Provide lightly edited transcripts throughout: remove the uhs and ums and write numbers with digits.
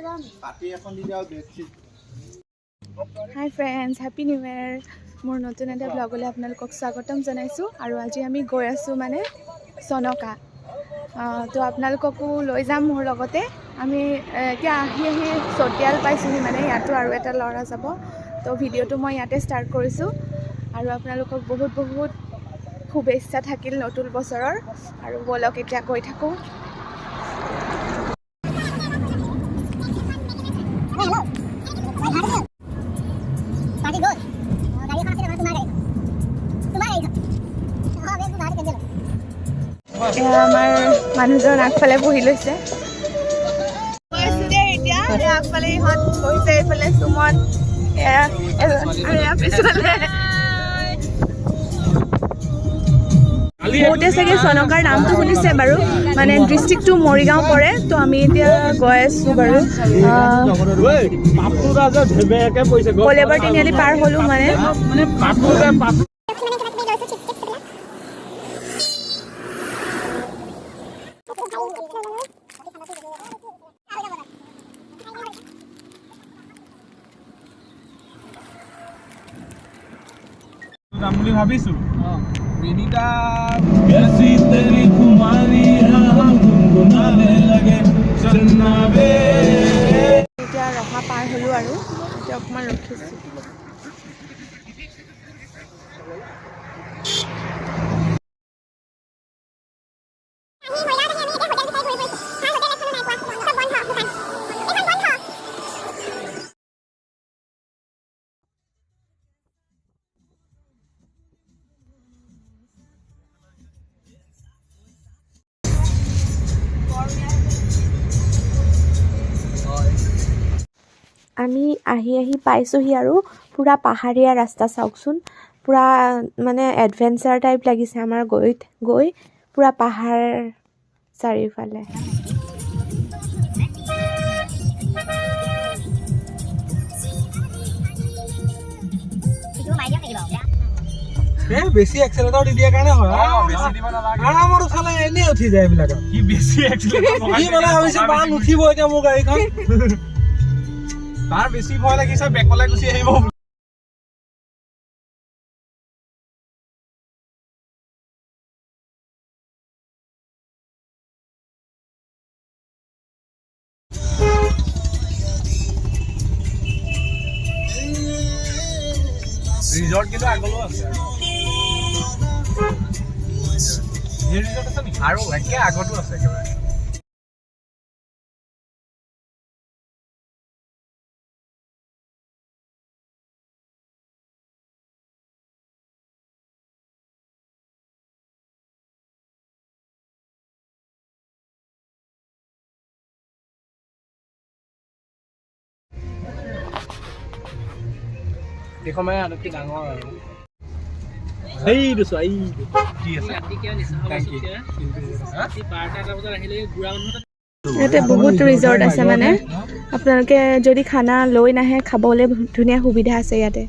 Hi friends, happy new year. মোৰ নতুন এটা ব্লগলৈ আপোনালোকক স্বাগতম জনাইছোঁ আৰু আজি আমি গৈ আছোঁ মানে চনকা তো আপোনালোককো লৈ যাম মোৰ লগতে আমি এতিয়া আহি চতিয়াল পাইছোঁহি মানে ইয়াতো আৰু এটা ল'ৰা যাব তো ভিডিঅ'টো মই ইয়াতে ষ্টাৰ্ট কৰিছোঁ আৰু আপোনালোকক বহুত বহুত শুভেচ্ছা থাকিল নতুন বছৰৰ আৰু বলক এতিয়া গৈ থাকোঁ আমাৰ মানুহজন আগফালে বহি লৈছে এতিয়া আগফালে ইহঁত বহিছে এইফালে সুমন বহুতে চাগে চনকাৰ নামটো শুনিছে বাৰু মানে ডিষ্ট্ৰিক্টটো মৰিগাঁও পৰে তো আমি এতিয়া গৈ আছোঁ বাৰু কলেবৰ তিনিআলি পাৰ হ'লোঁ মানে যাম বুলি ভাবিছোঁ এতিয়া ৰহা পাৰ হ'লোঁ আৰু এতিয়া অকণমান ৰখিছোঁ আমি আহি পাইছোঁহি আৰু পুৰা পাহাৰীয়া ৰাস্তা চাওকচোন পুৰা মানে এডভেঞ্চাৰ টাইপ লাগিছে আমাৰ গৈ পুৰা পাহাৰ চাৰিওফালে বেছি এক্সেলেটৰ দি দিয়াৰ কাৰণে হয় আৰামত উঠালে এনেই উঠি যায় এইবিলাক কি বেছি এক্সেলেটৰ মানে ভাবিছে বান উঠিব এতিয়া মোৰ গাড়ীখন তাৰ বেছি ভয় লাগিছে বেকলে গুচি আহিব ৰিজৰ্ট কিন্তু আগলৈও আছে ৰিজৰ্ট আছে নেকি আৰু একে আগতো আছে একেবাৰে দেখো মানে আনকি ডাঙৰ আৰু এইটো চোৱা এইটো কি আছে ইয়াতে বহুত ৰিজৰ্ট আছে মানে আপোনালোকে যদি খানা লৈ নাহে খাবলৈ ধুনীয়া সুবিধা আছে ইয়াতে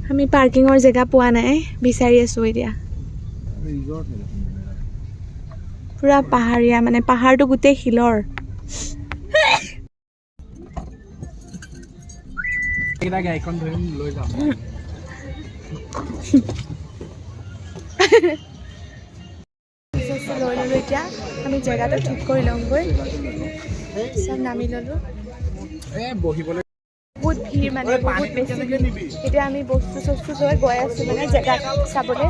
আমি পাৰ্কিঙৰ জেগা পোৱা নাই বিচাৰি আছোঁ এতিয়া পুৰা পাহাৰীয়া মানে পাহাৰটো গোটেই শিলৰ এটা গাড়ীখন ধৰিম লৈ যাম লৈ ল'লোঁ এতিয়া আমি জেগাটো ঠিক কৰি ল'মগৈ চব নামি ল'লোঁ বহিবলৈ বহুত ভিৰ মানে বহুত বেছি এতিয়া আমি বস্তু চস্তু লৈ গৈ আছোঁ মানে জেগা চাবলৈ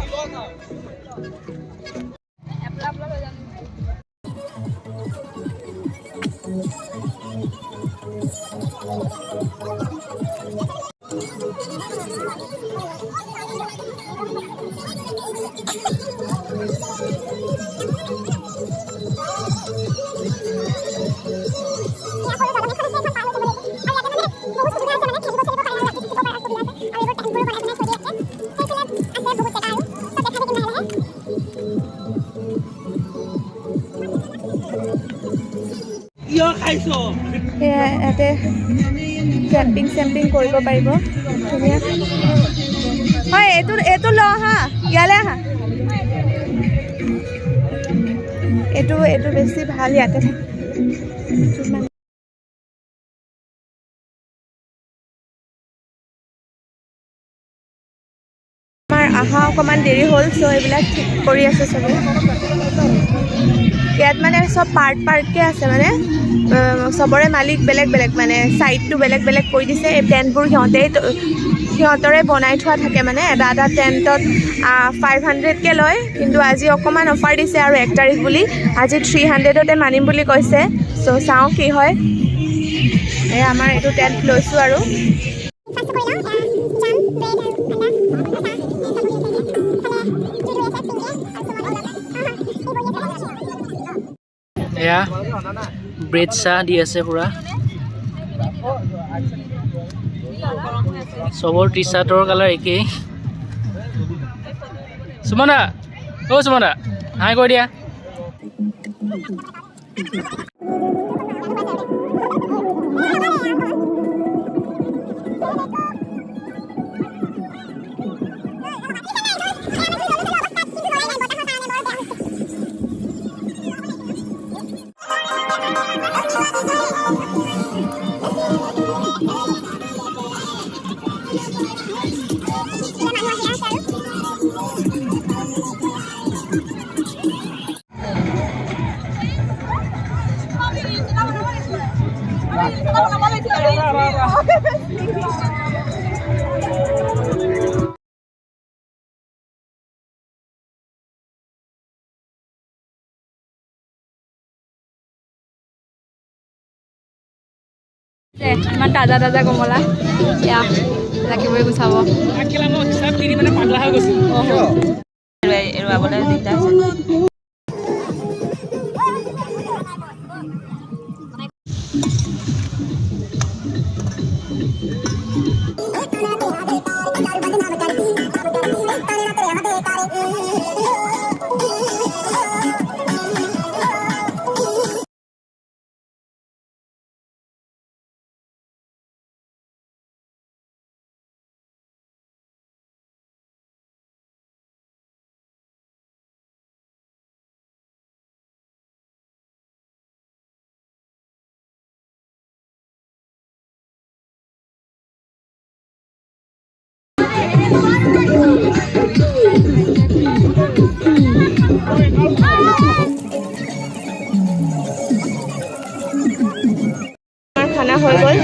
ইয়াতে কেম্পিং কৰিব পাৰিব ধুনীয়া হয় এইটো ল হা ইয়ালৈ আহা কিন্তু এইটো বেছি ভাল ইয়াতে থাকে আমাৰ আহা অকণমান দেৰি হ'ল চ' এইবিলাক ঠিক কৰি আছে চবে ইয়াত মানে চব পাৰ্টকৈ আছে মানে চবৰে মালিক বেলেগ বেলেগ মানে ছাইডটো বেলেগ বেলেগ কৰি দিছে এই টেণ্টবোৰ সিহঁতৰে বনাই থোৱা থাকে মানে এটা এটা টেণ্টত 500কৈ লয় কিন্তু আজি অকণমান অফাৰ দিছে আৰু 1 তাৰিখ বুলি আজি 300তে মানিম বুলি কৈছে চ' চাওঁ কি হয় এই আমাৰ এইটো টেণ্ট লৈছোঁ আৰু এয়া ব্ৰেড চাহ দি আছে পুৰা চবৰ টি চাৰ্টৰ কালাৰ একেই সুমনা অ' সুমনা হাই কৈ দিয়া ইমান তাজা তাজা কমলা এয়া ৰাখিবই গুচাব এৰুৱাবলৈ দিগদাৰ আছে খানা হৈ গ'ল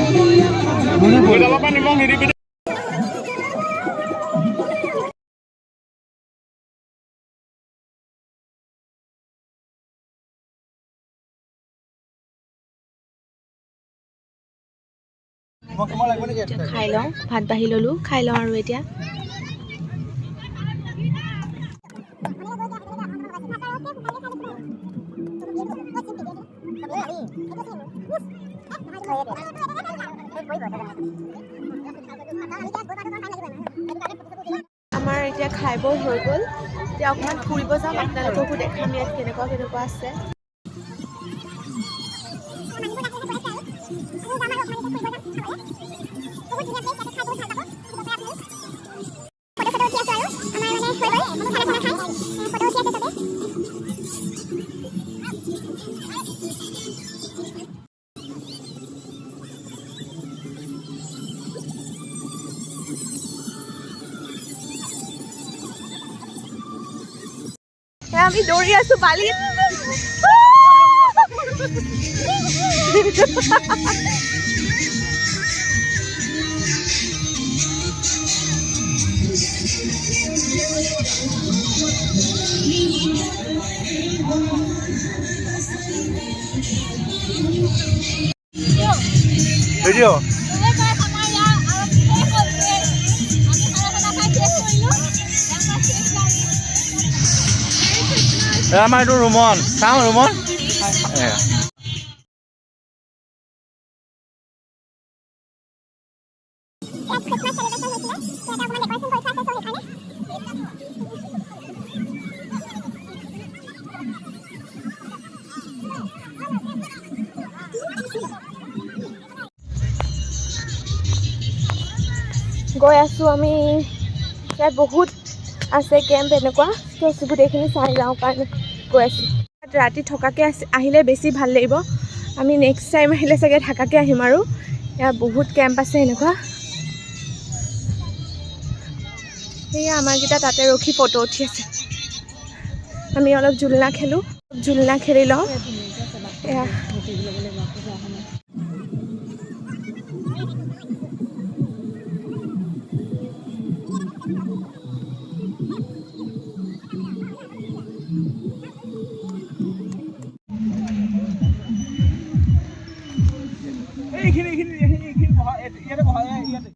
খাই লওঁ ভাত বাঢ়ি ল'লোঁ খাই লওঁ আৰু এতিয়া আমাৰ এতিয়া খাই বৈ হৈ গ'ল এতিয়া অকণমান ফুৰিব যাম আপোনালোককো দেখাম ইয়াত কেনেকুৱা কেনেকুৱা আছে আমি দৌৰি আছো বালিত ভিডিও আমাৰ এইটো ৰুমন চাওঁ ৰুমন গৈ আছোঁ আমি ইয়াত বহুত আছে কেম্প এনেকুৱা তো গোটেইখিনি চাই যাওঁ কাৰণে গৈ আছোঁ ৰাতি থকাকৈ আহিলে বেছি ভাল লাগিব। আমি নেক্সট টাইম আহিলে চাগে থাকাকৈ আহিম আৰু ইয়াত বহুত কেম্প আছে এনেকুৱা। সেয়া আমাৰকেইটা তাতে ৰখি ফটো উঠি আছে। আমি অলপ জুলনা খেলোঁ, জুলনা খেলি লওঁ। এয়া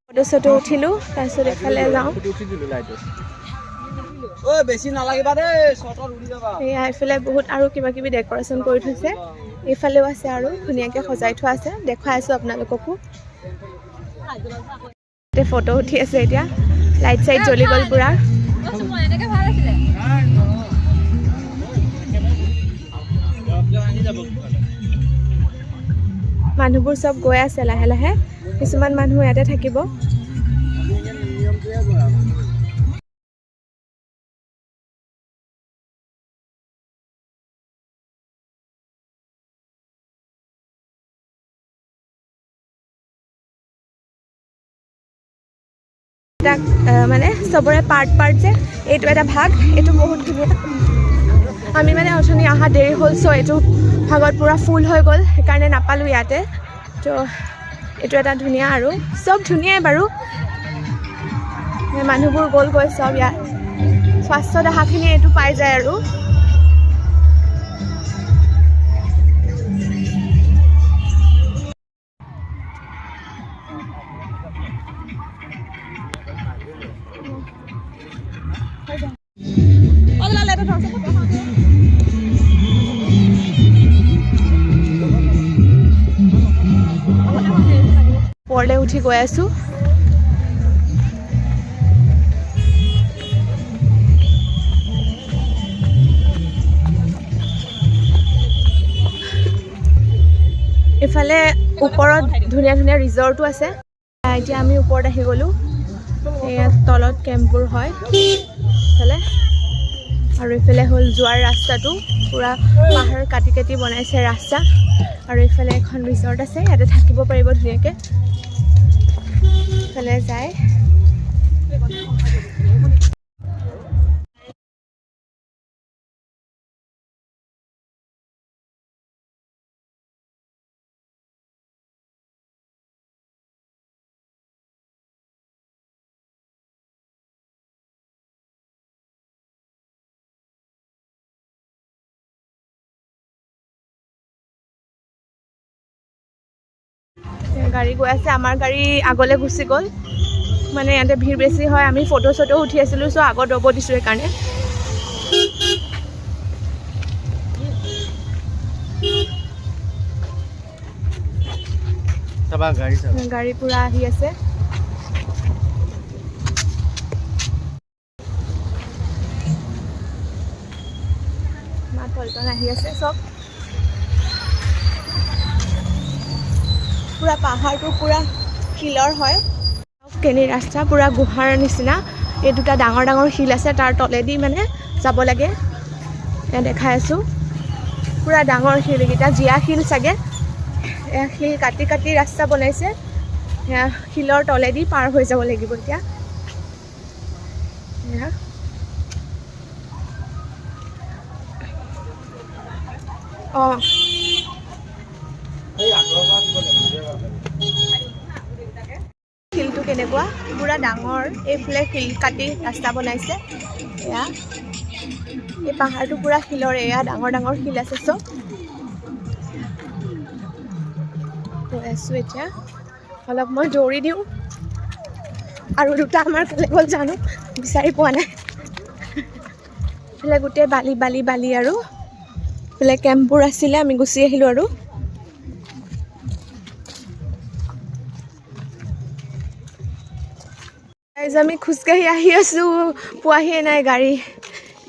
ফটো চটো উঠিলোঁ, তাৰপিছত এইফালে যাওঁ। এয়া এইফালে বহুত আৰু কিবা কিবি ডেক'ৰেশ্যন কৰি থৈছে। এইফালেও আছে আৰু ধুনীয়াকৈ সজাই থোৱা আছে, দেখুৱাই আছোঁ আপোনালোককো। ফটো উঠি আছে এতিয়া, লাইট চাইট জ্বলি গ'ল পুৰা। মানুহবোৰ চব গৈ আছে লাহে লাহে, কিছুমান মানুহ ইয়াতে থাকিব। তাক মানে চবৰে পাৰ্ট পাৰ্ট যে, এইটো এটা ভাগ, এইটো বহুত ধুনীয়া। আমি মানে অথনি অহা দেৰি হ'ল, চ' এইটো ভাগত পূৰা ফুল হৈ গ'ল, সেইকাৰণে নাপালোঁ ইয়াতে। তো এইটো এটা ধুনীয়া আৰু চব ধুনীয়াই বাৰু। মানুহবোৰ গ'লগৈ চব ইয়াত, ফাৰ্ষ্টত অহাখিনি এইটো পাই যায় আৰু। ওপৰলৈ উঠি গৈ আছোঁ। ইফালে ওপৰত ধুনীয়া ধুনীয়া ৰিজৰ্টো আছে। এতিয়া আমি ওপৰত আহি গ'লোঁ। ইয়াত তলত কেম্পবোৰ হয় ইফালে, আৰু ইফালে হ'ল যোৱাৰ ৰাস্তাটো, পূৰা পাহাৰ কাটি কাটি বনাইছে ৰাস্তা। আৰু ইফালে এখন ৰিজৰ্ট আছে, ইয়াতে থাকিব পাৰিব ধুনীয়াকৈ। ইফালে যায় গাড়ী গৈ আছে। আমাৰ গাড়ী আগলৈ গুচি গ'ল, মানে ইয়াতে ভিৰ বেছি হয়। আমি ফটো চটো উঠি আছিলোঁ, চ' আগত ৰ'ব দিছোঁ সেইকাৰণে। গাড়ী পূৰা আহি আছে। মাত পল্টন আহি আছে চব। পূৰা পাহাৰটো পূৰা শিলৰ হয়, কেনি ৰাস্তা পূৰা গুহাৰ নিচিনা। এই দুটা ডাঙৰ ডাঙৰ শিল আছে, তাৰ তলেদি মানে যাব লাগে। এয়া দেখাই আছোঁ, পূৰা ডাঙৰ শিল এইকেইটা, জীয়া শিল চাগে। এয়া শিল কাটি কাটি ৰাস্তা বনাইছে, সেয়া শিলৰ তলেদি পাৰ হৈ যাব লাগিব এতিয়া। এয়া অঁ শিলটো কেনেকুৱা পূৰা ডাঙৰ, এইফালে শিল কাটি ৰাস্তা বনাইছে। এয়া এই পাহাৰটো পূৰা শিলৰে, এয়া ডাঙৰ ডাঙৰ শিল আছে চব। গৈ আছোঁ এতিয়া, অলপ মই দৌৰি দিওঁ। আৰু দুটা আমাৰ ফালে গ'ল জানো, বিচাৰি পোৱা নাই। এইফালে গোটেই বালি বালি বালি, আৰু এইফালে কেম্পবোৰ আছিলে, আমি গুচি আহিলোঁ আৰু। আমি খোজকাঢ়ি আহি আছোঁ, পোৱাহিয়ে নাই গাড়ী।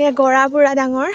এয়া গৰা পূৰা ডাঙৰ।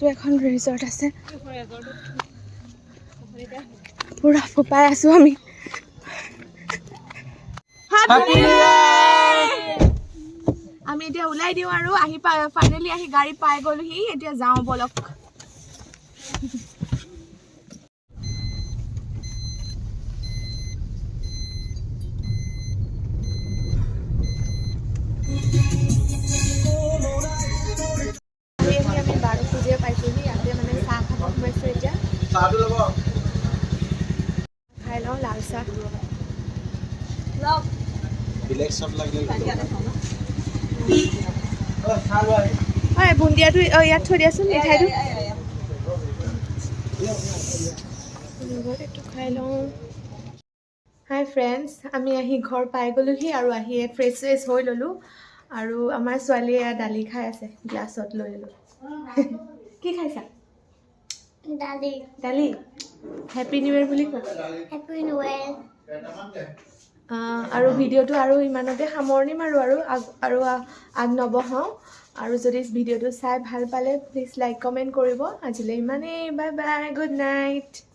এখন ৰিজৰ্ট আছে পুৰা ফোপাই আছো আমি আমি এতিয়া ওলাই দিওঁ আৰু আহি ফাইনেলি আহি গাড়ী পাই গ'লোহি এতিয়া যাওঁ বলক আমি 12 বজিয়ে পাইছোহি ইয়াতে মানে চাহ খাব সোমাইছোঁ এতিয়া খাই লওঁ লাল চাহ হয় বুন্দিয়াটো ইয়াত থৈ দিয়াচোন মিঠাইটো এইটো খাই লওঁ হাই ফ্ৰেণ্ডছ আমি আহি ঘৰ পাই গ'লোহি আৰু আহি ফ্ৰেছ হৈ ল'লোঁ আৰু আমাৰ ছোৱালীয়ে দালি খাই আছে গ্লাছত লৈ ল'লোঁ কি খাইছা দালি হেপী নিউ ইয়েৰ বুলি কোৱা Happy New Year. আৰু ভিডিঅ'টো আৰু ইমানতে সামৰণি মাৰোঁ আৰু আগ নবহাওঁ আৰু যদি ভিডিঅ'টো চাই ভাল পালে প্লিজ লাইক কমেণ্ট কৰিব আজিলৈ ইমানেই বাই বাই গুড নাইট